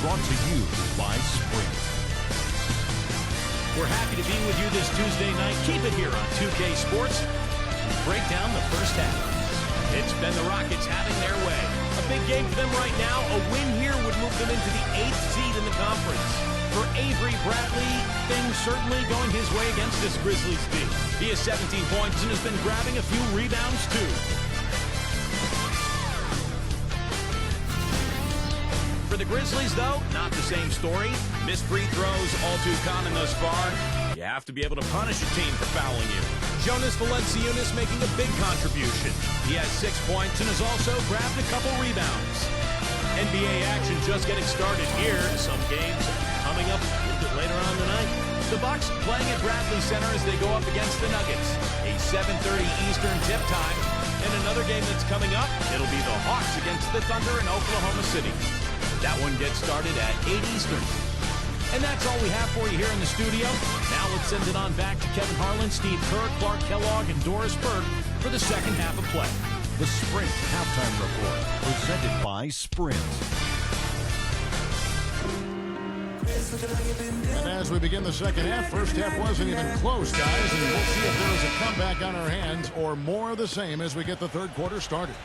brought to you by Sprint. We're happy to be with you this Tuesday night. Keep it here on 2K Sports. Break down the first half. It's been the Rockets having their way. A big game for them right now. A win here would move them into the 8th seed in the conference. For Avery Bradley, things certainly going his way against this Grizzlies team. He has 17 points and has been grabbing a few rebounds too. For the Grizzlies, though, not the same story. Missed free throws, all too common thus far. You have to be able to punish a team for fouling you. Jonas Valanciunas making a big contribution. He has 6 points and has also grabbed a couple rebounds. NBA action just getting started here. Some games coming up a little bit later on tonight. The Bucks playing at Bradley Center as they go up against the Nuggets. A 7:30 Eastern tip time. And another game that's coming up, it'll be the Hawks against the Thunder in Oklahoma City. That one gets started at 8 Eastern. And that's all we have for you here in the studio. Now let's send it on back to Kevin Harlan, Steve Kerr, Clark Kellogg, and Doris Berg for the second half of play. The Sprint Halftime Report, presented by Sprint. And as we begin the second half, first half wasn't even close, guys, and we'll see if there is a comeback on our hands or more of the same as we get the third quarter started.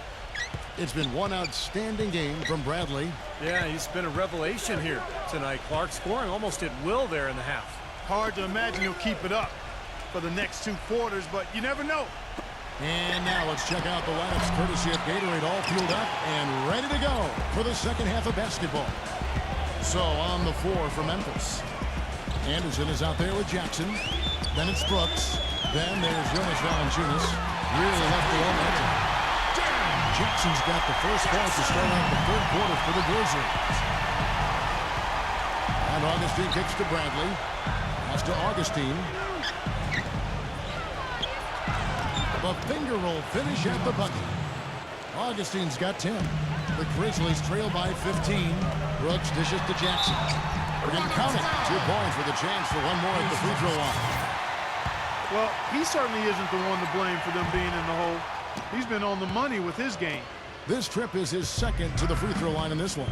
It's been one outstanding game from Bradley. Yeah, he's been a revelation here tonight, Clark, scoring almost at will there in the half. Hard to imagine he'll keep it up for the next 2 quarters, but you never know. And now let's check out the lineups courtesy of Gatorade, all fueled up and ready to go for the second half of basketball. So on the floor for Memphis. Anderson is out there with Jackson. Then it's Brooks. Then there's Jonas Valanciunas. Really left the momentum. Jackson's got the first ball to start out the third quarter for the Grizzlies. And Augustine kicks to Bradley. Pass to Augustine. The finger roll finish at the bucket. Augustine's got 10. The Grizzlies trail by 15. Brooks dishes to Jackson. We're going to count it. 2 points with a chance for one more at the free throw line. Well, he certainly isn't the one to blame for them being in the hole. He's been on the money with his game. This trip is his second to the free throw line in this one.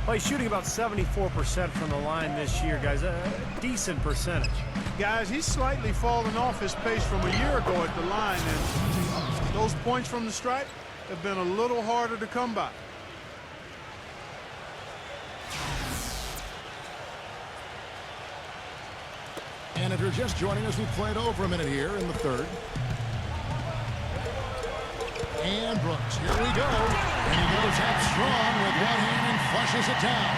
Well, he's shooting about 74% from the line this year, guys. A decent percentage. Guys, he's slightly fallen off his pace from a year ago at the line, and those points from the stripe have been a little harder to come by. And if you're just joining us, we've played over a minute here in the third. And Brooks, here we go. And he goes out strong with one hand and flushes it down.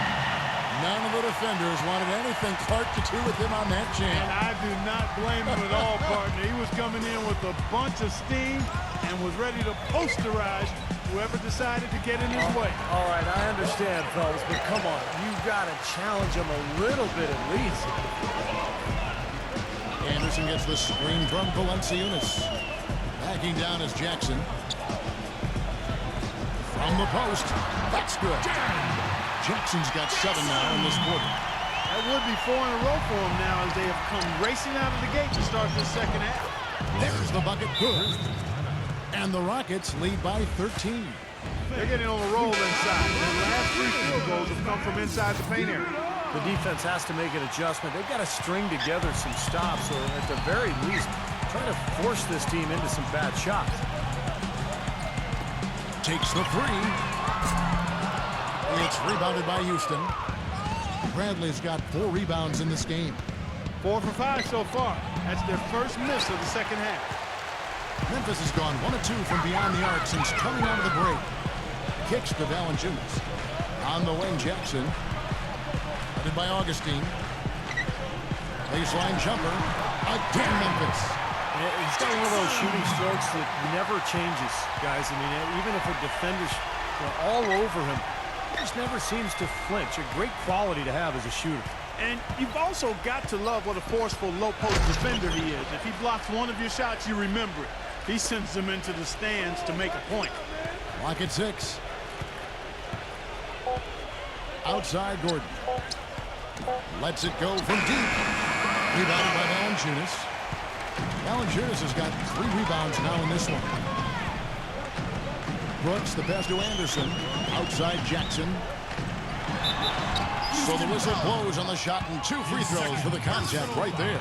None of the defenders wanted anything Clark to do with him on that jam. And I do not blame him at all, partner. He was coming in with a bunch of steam and was ready to posterize whoever decided to get in his way. All right, I understand, fellas, but come on. You've got to challenge him a little bit at least. Anderson gets the screen from Valanciunas. Backing down is Jackson. From the post. That's good. Jackson's got 7 now in this quarter. That would be 4 in a row for him now as they have come racing out of the gate to start this second half. There's the bucket. Good. And the Rockets lead by 13. They're getting on the roll inside. The last 3 field goals have come from inside the paint area. The defense has to make an adjustment. They've got to string together some stops, or at the very least, try to force this team into some bad shots. Takes the 3. It's rebounded by Houston. Bradley's got 4 rebounds in this game. 4 for 5 so far. That's their first miss of the second half. Memphis has gone 1 of 2 from beyond the arc since coming out of the break. Kicks to Valanciunas. On the wing, Jackson. Headed by Augustine. Baseline jumper. Again, Memphis. He's got one of those shooting strokes that never changes, guys. I mean, even if a defender's all over him, he just never seems to flinch. A great quality to have as a shooter. And you've also got to love what a forceful low-post defender he is. If he blocks one of your shots, you remember it. He sends them into the stands to make a point. Clock at 6. Outside Gordon. Lets it go from deep. Rebounded by Valanciunas. Valanciunas has got 3 rebounds now in this one. Brooks, the pass to Anderson. Outside Jackson. So the whistle blows on the shot and 2 free throws for the contact right there.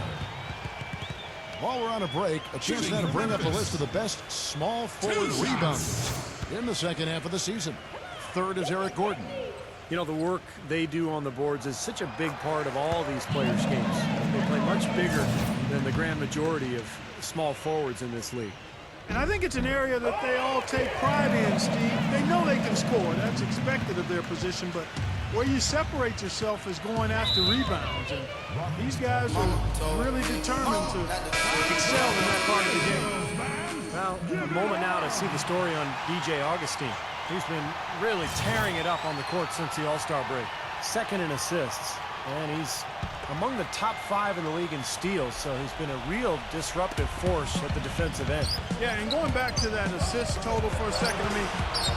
While we're on a break, a chance now to bring up a list of the best small forward rebounders in the second half of the season. Third is Eric Gordon. You know, the work they do on the boards is such a big part of all these players' games. They play much bigger than the grand majority of small forwards in this league. And I think it's an area that they all take pride in, Steve. They know they can score. That's expected of their position, but where you separate yourself is going after rebounds. And these guys are really determined to excel in that part of the game. Well, a moment now to see the story on DJ Augustine. He's been really tearing it up on the court since the All-Star break. Second in assists, and he's among the top 5 in the league in steals, so he's been a real disruptive force at the defensive end. Yeah, and going back to that assist total for a second, I mean,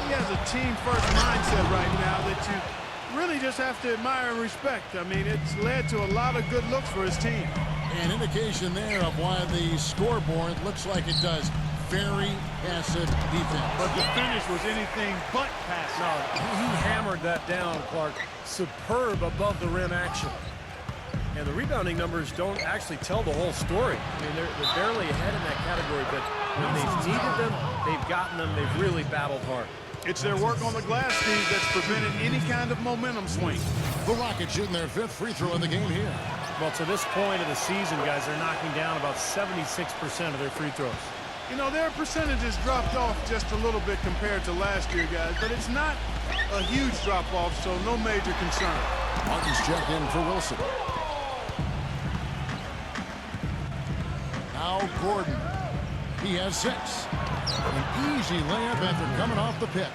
he has a team-first mindset right now that you really just have to admire and respect. I mean, it's led to a lot of good looks for his team. An indication there of why the scoreboard looks like it does. Very passive defense. But the finish was anything but passive. No, he hammered that down, Clark. Superb above the rim action. And the rebounding numbers don't actually tell the whole story. I mean, they're barely ahead in that category, but when they've needed them, they've gotten them. They've really battled hard. It's their work on the glass, Steve, that's prevented any kind of momentum swing. The Rockets shooting their 5th free throw in the game here. Well, to this point of the season, guys, they're knocking down about 76% of their free throws. You know, their percentages dropped off just a little bit compared to last year, guys, but it's not a huge drop-off, so no major concern. Martin's checked in for Wilson. Now Gordon. He has 6. An easy layup after coming off the pick.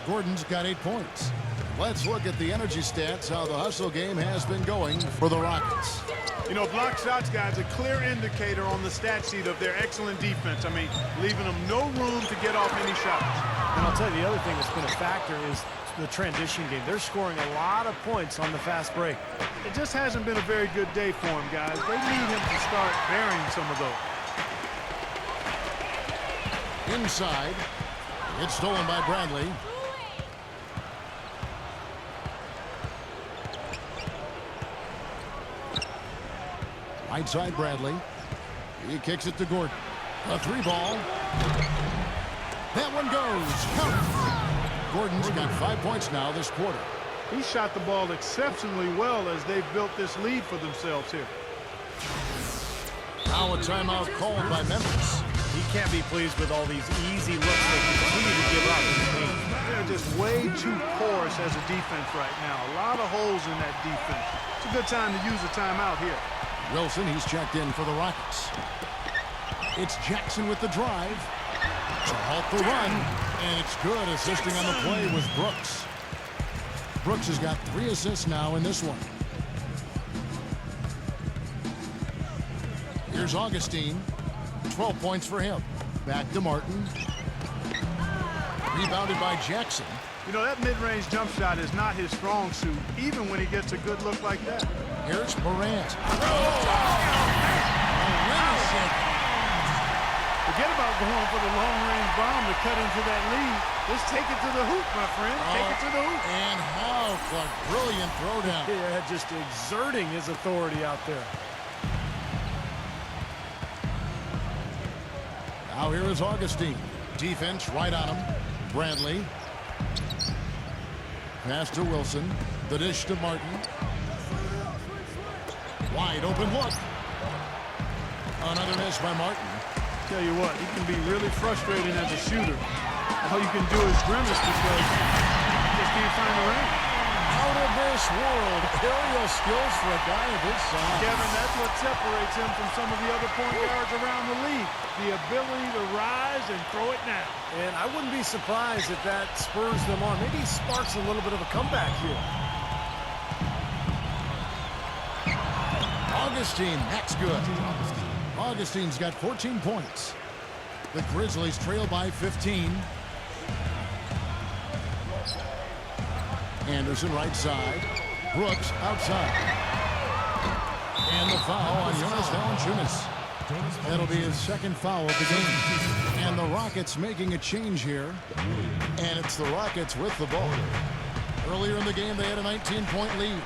Gordon's got 8 points. Let's look at the energy stats, how the hustle game has been going for the Rockets. You know, block shots, guys, a clear indicator on the stat sheet of their excellent defense. I mean, leaving them no room to get off any shots. And I'll tell you, the other thing that's been a factor is the transition game. They're scoring a lot of points on the fast break. It just hasn't been a very good day for him, guys. They need him to start bearing some of those. Inside. It's stolen by Bradley. Right side Bradley. He kicks it to Gordon. A 3-ball. That one goes. Count. Gordon's got 5 points now this quarter. He shot the ball exceptionally well as they've built this lead for themselves here. Now a timeout called by Memphis. He can't be pleased with all these easy looks they continue to give up in the paint. They're just way too porous as a defense right now. A lot of holes in that defense. It's a good time to use a timeout here. Wilson, he's checked in for the Rockets. It's Jackson with the drive to halt the run, and it's good. Assisting on the play was Brooks. Brooks has got 3 assists now in this one. Here's Augustine. 12 points for him. Back to Martin. Rebounded by Jackson. You know, that mid-range jump shot is not his strong suit, even when he gets a good look like that. Here's Morant. Forget about going for the long-range bomb to cut into that lead. Just take it to the hoop, my friend. Take it to the hoop. And how a brilliant throwdown. Yeah, just exerting his authority out there. Now here is Augustine. Defense right on him. Bradley. Pass to Wilson. The dish to Martin. Wide open look. Another miss by Martin. Tell you what, he can be really frustrating as a shooter. All you can do is grimace because you just can't find the ring. Out of this world. Aerial skills for a guy of his size. Kevin, that's what separates him from some of the other point guards around the league. The ability to rise and throw it now. And I wouldn't be surprised if that spurs them on. Maybe sparks a little bit of a comeback here. Augustine, that's good. Augustine's got 14 points. The Grizzlies trail by 15. Anderson right side. Brooks outside. And the foul on Jonas Valanciunas. That'll be his second foul of the game. And the Rockets making a change here. And it's the Rockets with the ball. Earlier in the game, they had a 19-point lead.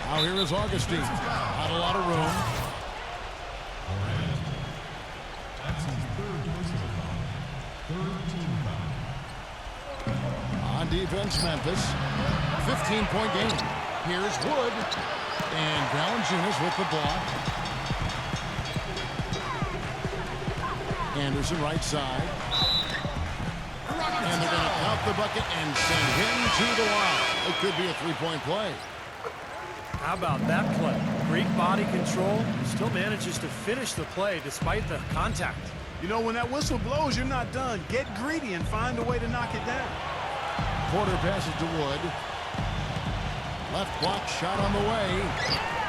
Now here is Augustine. Not a lot of room. On defense, Memphis. 15-point game. Here's Wood. And Valanciunas with the block. Anderson right side. And they're going to count the bucket and send him to the line. It could be a three-point play. How about that play? Great body control. Still manages to finish the play despite the contact. You know, when that whistle blows, you're not done. Get greedy and find a way to knock it down. Porter passes to Wood. Left block shot on the way.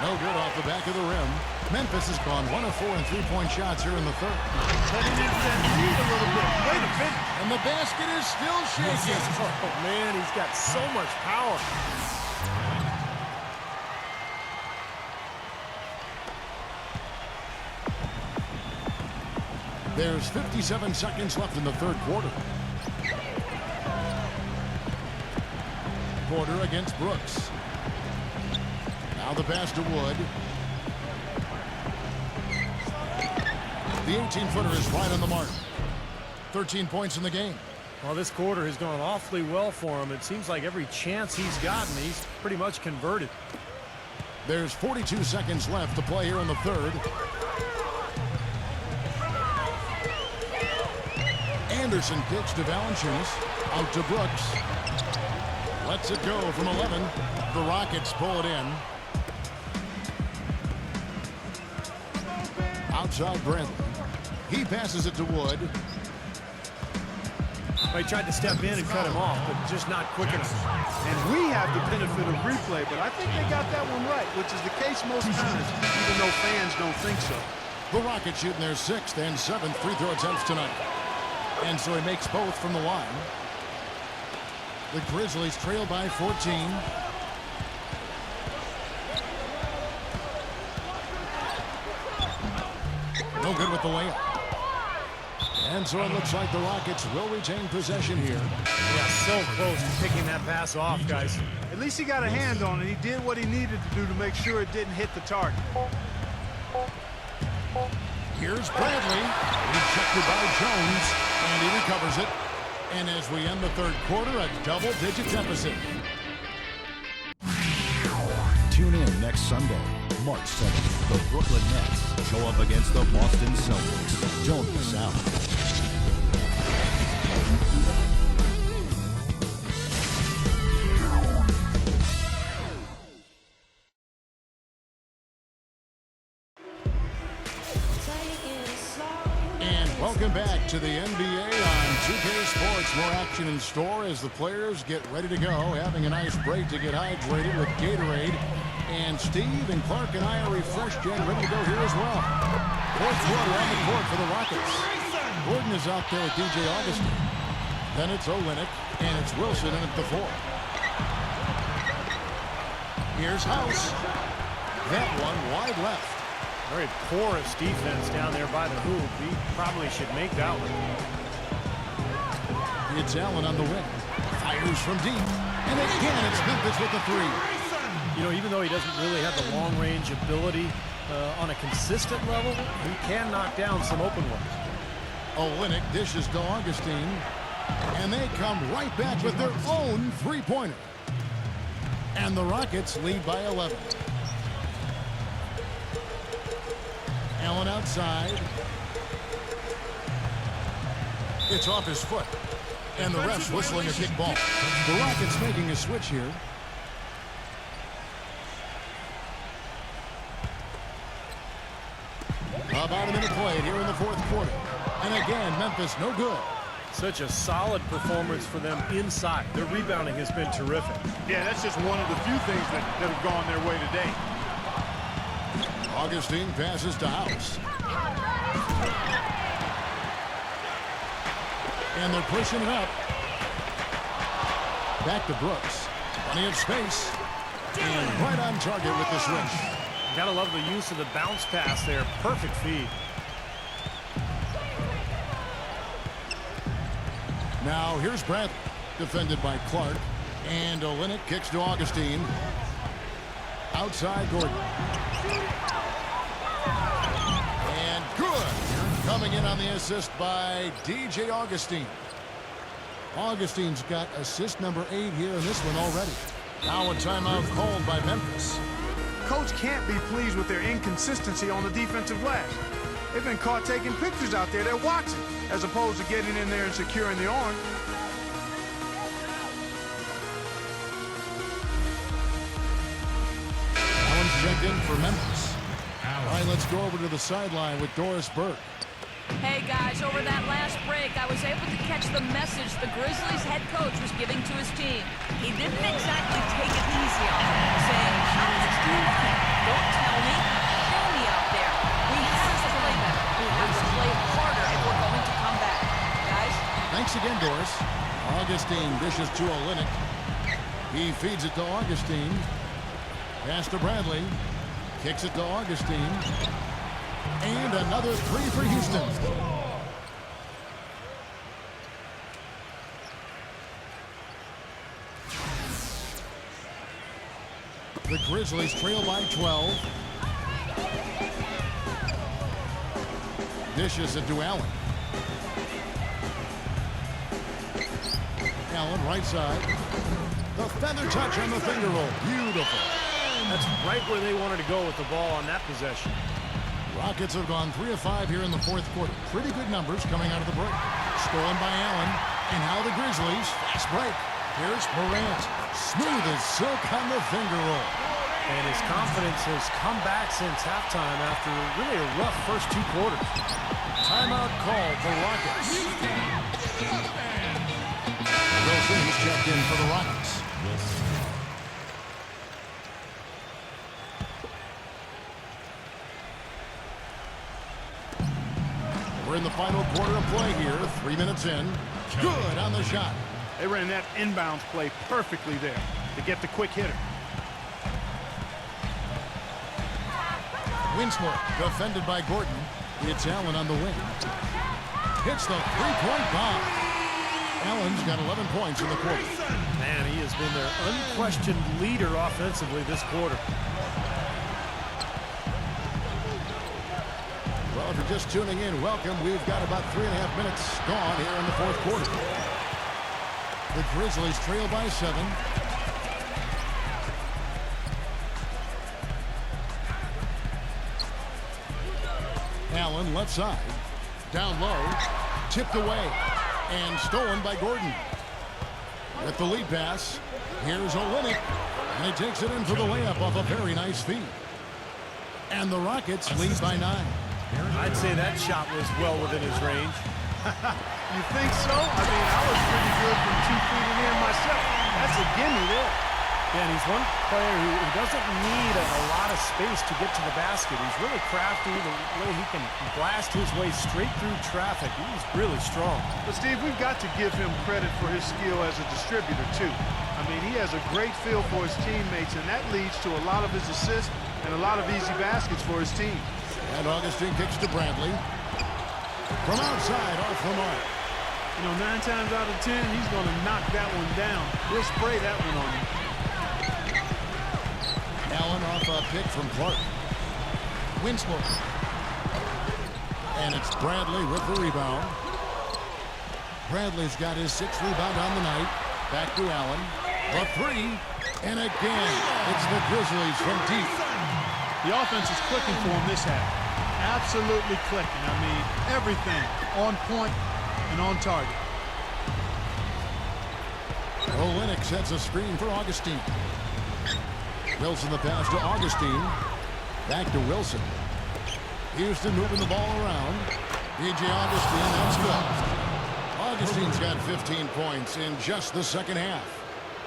No good off the back of the rim. Memphis has gone 1 of 4 in three-point shots here in the third. Cutting into that lead a little bit. Wait a minute. And the basket is still shaking. Oh, man, he's got so much power. There's 57 seconds left in the third quarter. Porter against Brooks. Now the pass to Wood. The 18-footer is right on the mark. 13 points in the game. Well, this quarter has gone awfully well for him. It seems like every chance he's gotten, he's pretty much converted. There's 42 seconds left to play here in the third. Anderson kicks to Valanciunas. Out to Brooks. Lets it go from 11. The Rockets pull it in. Outside Bradley. He passes it to Wood. He tried to step in and cut him off, but just not quick enough. And we have the benefit of replay, but I think they got that one right, which is the case most times, even though fans don't think so. The Rockets shooting their 6th and 7th free throw attempts tonight. And so he makes both from the line. The Grizzlies trail by 14. No good with the layup. And so it looks like the Rockets will retain possession here. Yeah, so close to picking that pass off, guys. At least he got a hand on it. He did what he needed to do to make sure it didn't hit the target. Here's Bradley. Rejected by Jones. And he recovers it. And as we end the third quarter, a double-digit deficit. Tune in next Sunday, March 7th. The Brooklyn Nets go up against the Boston Celtics. Don't miss out. Welcome back to the NBA on 2K Sports. More action in store as the players get ready to go. Having a nice break to get hydrated with Gatorade. And Steve and Clark and I are refreshed and ready to go here as well. Fourth quarter on the court for the Rockets. Gordon is out there with DJ Augustine. Then it's Olynyk, and it's Wilson in at the 4. Here's House. That one wide left. Very porous defense down there by the hoop. He probably should make that one. It's Allen on the wing. Fires from deep. And again, it's Memphis with the 3. You know, even though he doesn't really have the long-range ability on a consistent level, he can knock down some open ones. Olynyk dishes to Augustine. And they come right back with their own three-pointer. And the Rockets lead by 11. Allen outside. It's off his foot. And the ref's whistling a kick ball. The Rockets making a switch here. About a minute played here in the fourth quarter. And again, Memphis no good. Such a solid performance for them inside. Their rebounding has been terrific. Yeah, that's just one of the few things that have gone their way today. Augustine passes to House. And they're pushing it up. Back to Brooks. Plenty of space. And right on target with the switch. Gotta love the use of the bounce pass there. Perfect feed. Now here's Brandt, defended by Clark. And Olynyk kicks to Augustine. Outside Gordon. And good. Coming in on the assist by DJ Augustine. Augustine's got assist number 8 here in this one already. Now a timeout called by Memphis. Coach can't be pleased with their inconsistency on the defensive glass. They've been caught taking pictures out there. They're watching, as opposed to getting in there and securing the arm. Allen's checked in for Memphis. All right, let's go over to the sideline with Doris Burke. Hey guys, over that last break, I was able to catch the message the Grizzlies head coach was giving to his team. He didn't exactly take it easy on them, saying, how much do you think? Don't tell me. Show me out there. We have to play better. We have to play harder if we're going to come back. Guys? Thanks again, Doris. Augustine dishes to Olynyk. He feeds it to Augustine. Pass to Bradley. Kicks it to Augustine. And another 3 for Houston. The Grizzlies trail by 12. Dishes it to Allen. Allen right side. The feather touch on the finger roll. Beautiful. That's right where they wanted to go with the ball on that possession. Rockets have gone 3 of 5 here in the fourth quarter. Pretty good numbers coming out of the break. Stolen by Allen. And now the Grizzlies. Fast break. Here's Morant. Smooth as silk on the finger roll. And his confidence has come back since halftime after really a rough first 2 quarters. Timeout called for Rockets. Wilson, he's checked in for the Rockets. We're in the final quarter of play here. 3 minutes in. Good on the shot. They ran that inbounds play perfectly there to get the quick hitter. Winslow, defended by Gordon. It's Allen on the wing. Hits the three-point bomb. Allen's got 11 points in the quarter. Man, he has been their unquestioned leader offensively this quarter. Well, if you're just tuning in, welcome. We've got about 3.5 minutes gone here in the fourth quarter. The Grizzlies trail by 7. Allen left side. Down low. Tipped away. And stolen by Gordon. With the lead pass, here's Olynyk. And he takes it in for the layup off a very nice feed. And the Rockets lead by 9. I'd say that shot was well within his range. You think so? I mean, I was pretty good from 2 feet in myself. That's a gimme there. Yeah, and he's one player who doesn't need a lot of space to get to the basket. He's really crafty, the way he can blast his way straight through traffic. He's really strong. But, Steve, we've got to give him credit for his skill as a distributor, too. I mean, he has a great feel for his teammates, and that leads to a lot of his assists and a lot of easy baskets for his team. And Augustine kicks to Bradley. From outside, off the mark. You know, 9 times out of 10, he's going to knock that one down. He'll spray that one on you. Allen off a pick from Clark. Winslow. And it's Bradley with the rebound. Bradley's got his 6th rebound on the night. Back to Allen. The 3. And again, it's the Grizzlies from deep. The offense is clicking for him this half. Absolutely clicking. I mean, everything on point and on target. Olynyk sets a screen for Augustine. Wilson the pass to Augustine. Back to Wilson. Houston moving the ball around. DJ Augustine, that's good. Augustine's got 15 points in just the second half.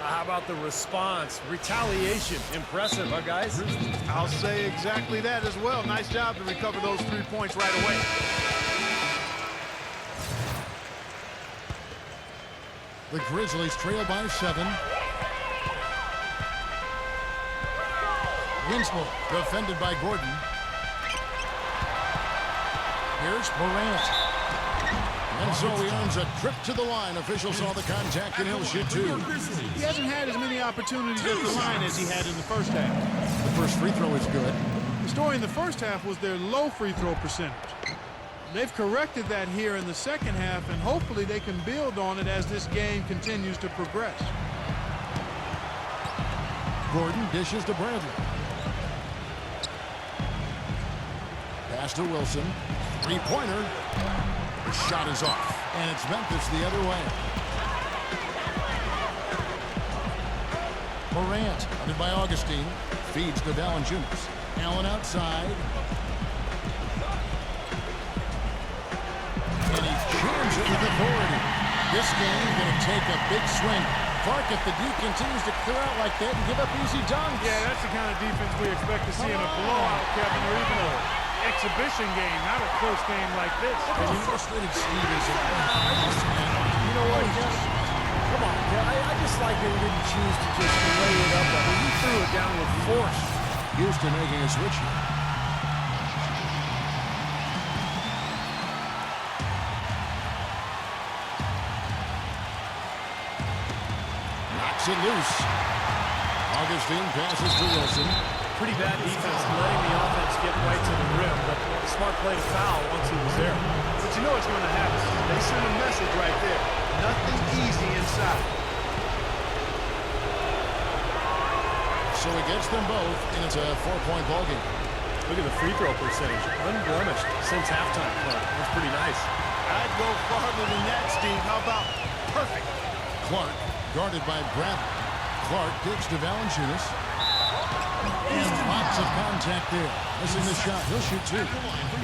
How about the response? Retaliation. Impressive, huh, guys? I'll say exactly that as well. Nice job to recover those 3 points right away. The Grizzlies trail by 7. Winslow, defended by Gordon. Here's Morant. And so he earns a trip to the line. Officials saw the contact, and he'll shoot two. He hasn't had as many opportunities at the line as he had in the first half. The first free throw is good. The story in the first half was their low free throw percentage. They've corrected that here in the second half, and hopefully they can build on it as this game continues to progress. Gordon dishes to Bradley. Pass to Wilson. Three-pointer. The shot is off, and it's Memphis the other way. Morant, hunted by Augustine, feeds to Valanciunas. Allen outside. And he jams it with authority. This game is going to take a big swing. Clark, if the D continues to clear out like that and give up easy dunks. Yeah, that's the kind of defense we expect to see in a blowout, Kevin, or even an exhibition game, not a close game like this. And you frustrated Steve is You know what, Jeff? Come on, Jeff. I just like that he didn't choose to just lay it up. I mean, he threw it down with force. Houston making a switch here. Knocks it loose. Augustine passes to Wilson. Pretty bad defense, letting the offense get right to the rim, but a smart play to foul once he was there. But you know what's going to happen. They send a message right there. Nothing easy inside. So he gets them both, and it's a 4-point ball game. Look at the free throw percentage. Unblemished since halftime play. That's pretty nice. I'd go farther than that, Steve. How about perfect? Clark, guarded by Bradley. Clark digs to Valanciunas. And lots of contact there. Missing the shot. He'll shoot two.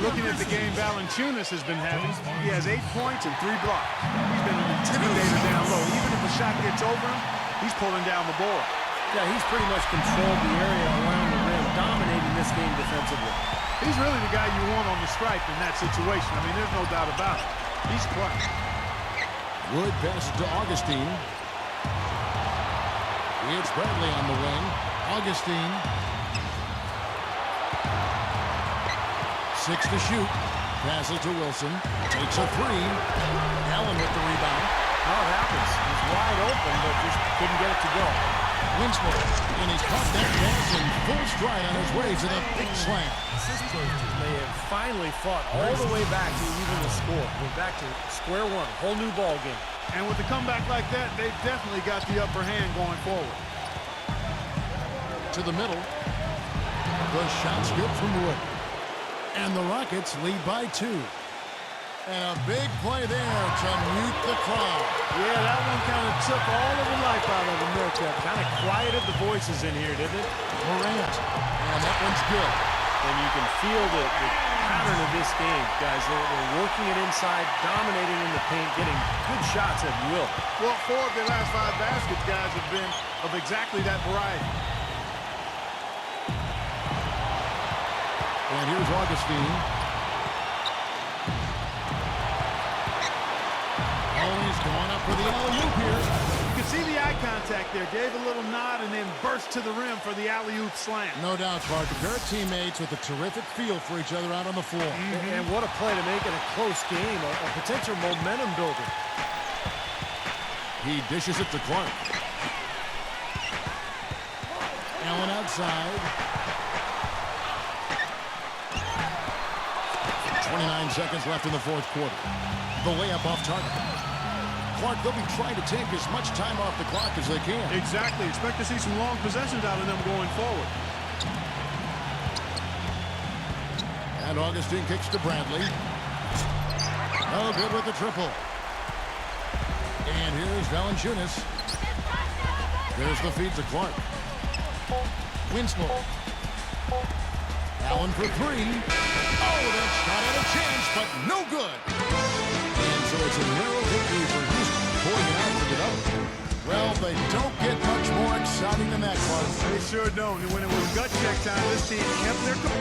Looking at the game Valanciunas has been having, he has 8 points and 3 blocks. He's been an intimidator down low. Even if a shot gets over him, he's pulling down the board. Yeah, he's pretty much controlled the area around the rim, dominating this game defensively. He's really the guy you want on the stripe in that situation. I mean, there's no doubt about it. He's clutch. Wood passes to Augustine. It's Bradley on the wing. Augustine. 6 to shoot. Passes to Wilson. Takes a 3. Allen with the rebound. How it happens. He's wide open, but just couldn't get it to go. Winslow. And he's caught that pass in full stride on his way to the big slam. They have finally fought all the way back to even the score. We're back to square one. Whole new ball game. And with a comeback like that, they've definitely got the upper hand going forward. To the middle. The shot's good from Wood. And the Rockets lead by 2. And a big play there to mute the crowd. Yeah, that one kind of took all of the life out of America. Kind of quieted the voices in here, didn't it? Morant. And that one's good. And you can feel the pattern of this game, guys. They're working it inside, dominating in the paint, getting good shots at will. Well, 4 of their last 5 baskets, guys, have been of exactly that variety. And here's Augustine. Oh, he's going up for the alley-oop here. You can see the eye contact there. Gave a little nod and then burst to the rim for the alley-oop slam. No doubt, Clark. They're teammates with a terrific feel for each other out on the floor. And what a play to make it a close game, a potential momentum builder. He dishes it to Clark. Allen outside. 29 seconds left in the fourth quarter. The layup off target. Clark, they'll be trying to take as much time off the clock as they can. Exactly. Expect to see some long possessions out of them going forward. And Augustine kicks to Bradley. No good with the triple. And here's Valanciunas. There's the feed to Clark. Winslow. Allen for 3. Oh, that shot had a chance, but no good. And so it's a narrow victory for Houston, pulling it out for development. Well, they don't get much more exciting than that, Clark. They sure don't. And when it was gut check time, this team kept their cool.